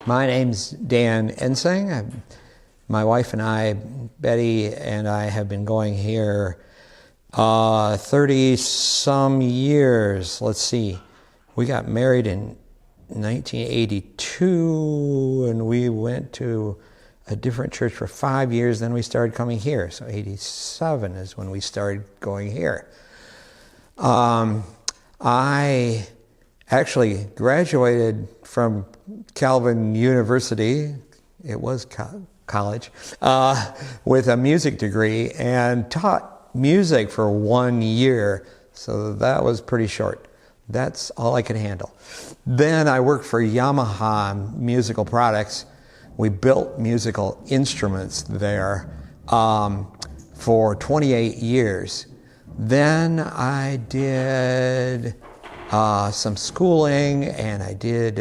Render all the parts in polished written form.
My name's Dan Ensing. My wife and I, Betty and I, have been going here 30-some years. Let's see. We got married in 1982, and we went to a different church for 5 years. Then we started coming here. So 87 is when we started going here. I actually graduated from Calvin University. It was college, with a music degree, and taught music for 1 year. So that was pretty short. That's all I could handle. Then I worked for Yamaha Musical Products. We built musical instruments there for 28 years. Then I did some schooling, and I did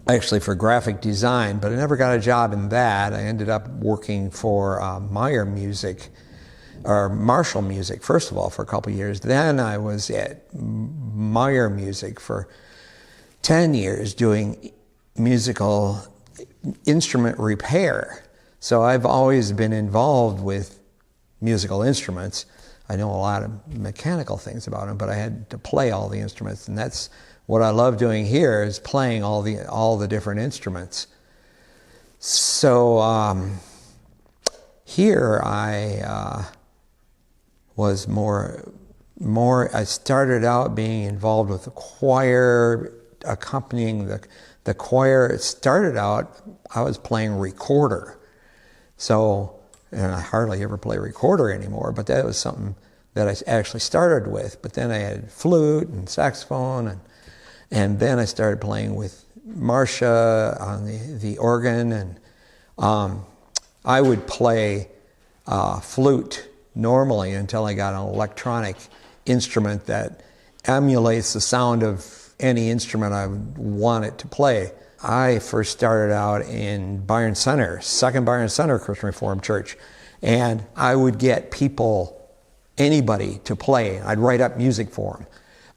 actually for graphic design, but I never got a job in that. I ended up working for Marshall Music, first of all, for a couple of years. Then I was at Meyer Music for 10 years doing musical instrument repair. So I've always been involved with musical instruments. I know a lot of mechanical things about them, but I had to play all the instruments, and that's what I love doing here, is playing all the different instruments. So here I was more. I started out being involved with the choir, accompanying the choir. It started out I was playing recorder. So, and I hardly ever play recorder anymore, but that was something that I actually started with. But then I had flute and saxophone, and then I started playing with Marcia on the organ, and I would play flute normally until I got an electronic instrument that emulates the sound of any instrument I would want it to play. I first started out in Byron Center, Second Byron Center Christian Reformed Church, and I would get anybody to play. I'd write up music for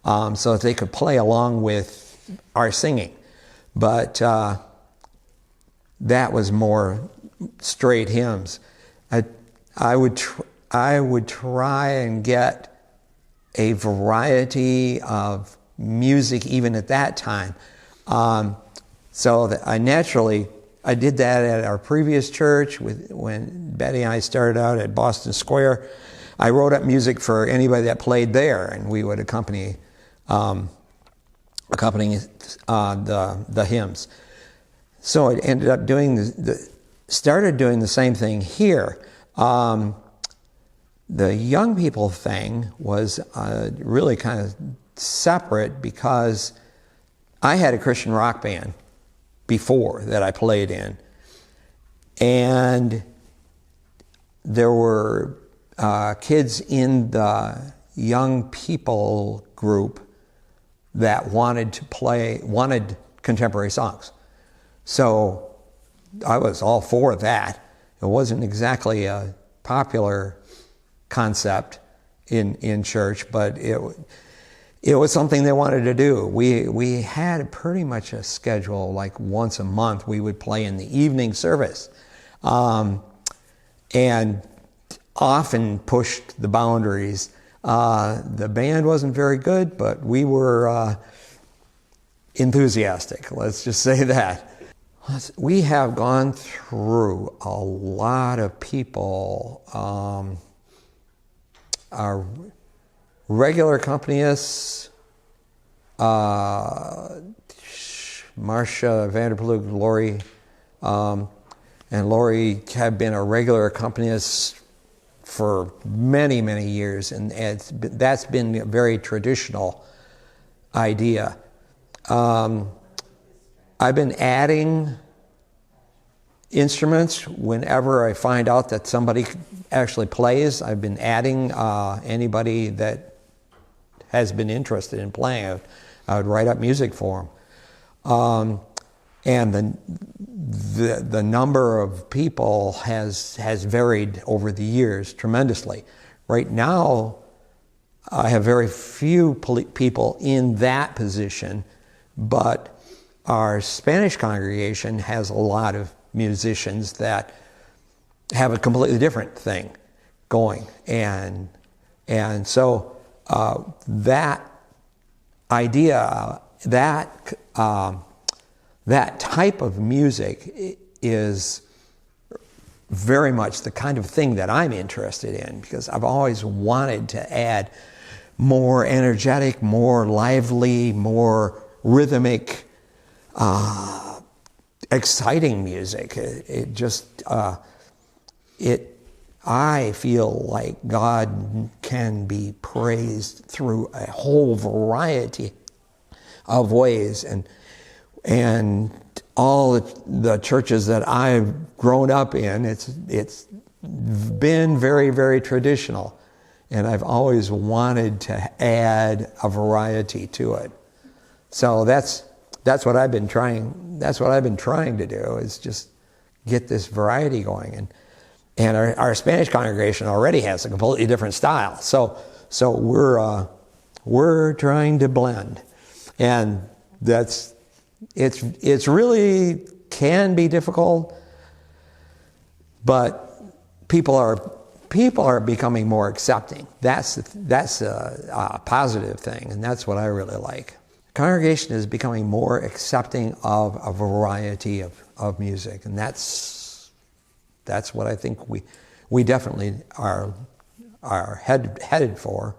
them so that they could play along with our singing. But that was more straight hymns. I would try and get a variety of music even at that time. So that I did that at our previous church when Betty and I started out at Boston Square. I wrote up music for anybody that played there, and we would accompany the hymns. So I ended up started doing the same thing here. The young people thing was really kind of separate, because I had a Christian rock band before that I played in, and there were kids in the young people group that wanted contemporary songs. So I was all for that. It wasn't exactly a popular concept in church, but it was something they wanted to do. We had pretty much a schedule, like once a month we would play in the evening service, and often pushed the boundaries. The band wasn't very good, but we were enthusiastic, let's just say that. We have gone through a lot of people. Our regular accompanists, Marcia Vanderplug, Lori, and Lori have been a regular accompanist for many, many years, and that's been a very traditional idea. I've been adding instruments whenever I find out that somebody actually plays. I've been adding anybody that has been interested in playing. I would write up music for them. And the number of people has varied over the years tremendously. Right now, I have very few people in that position. But our Spanish congregation has a lot of musicians that have a completely different thing going, and so that idea, that type of music is very much the kind of thing that I'm interested in, because I've always wanted to add more energetic, more lively, more rhythmic, exciting music. I feel like God can be praised through a whole variety of ways, and all the churches that I've grown up in, it's been very, very traditional, and I've always wanted to add a variety to it. So that's what I've been trying. That's what I've been trying to do, is just get this variety going. And our Spanish congregation already has a completely different style. So we're trying to blend, and it's really can be difficult, but people are becoming more accepting. That's a positive thing, and that's what I really like. Congregation is becoming more accepting of a variety of music, and that's what I think we definitely are headed for.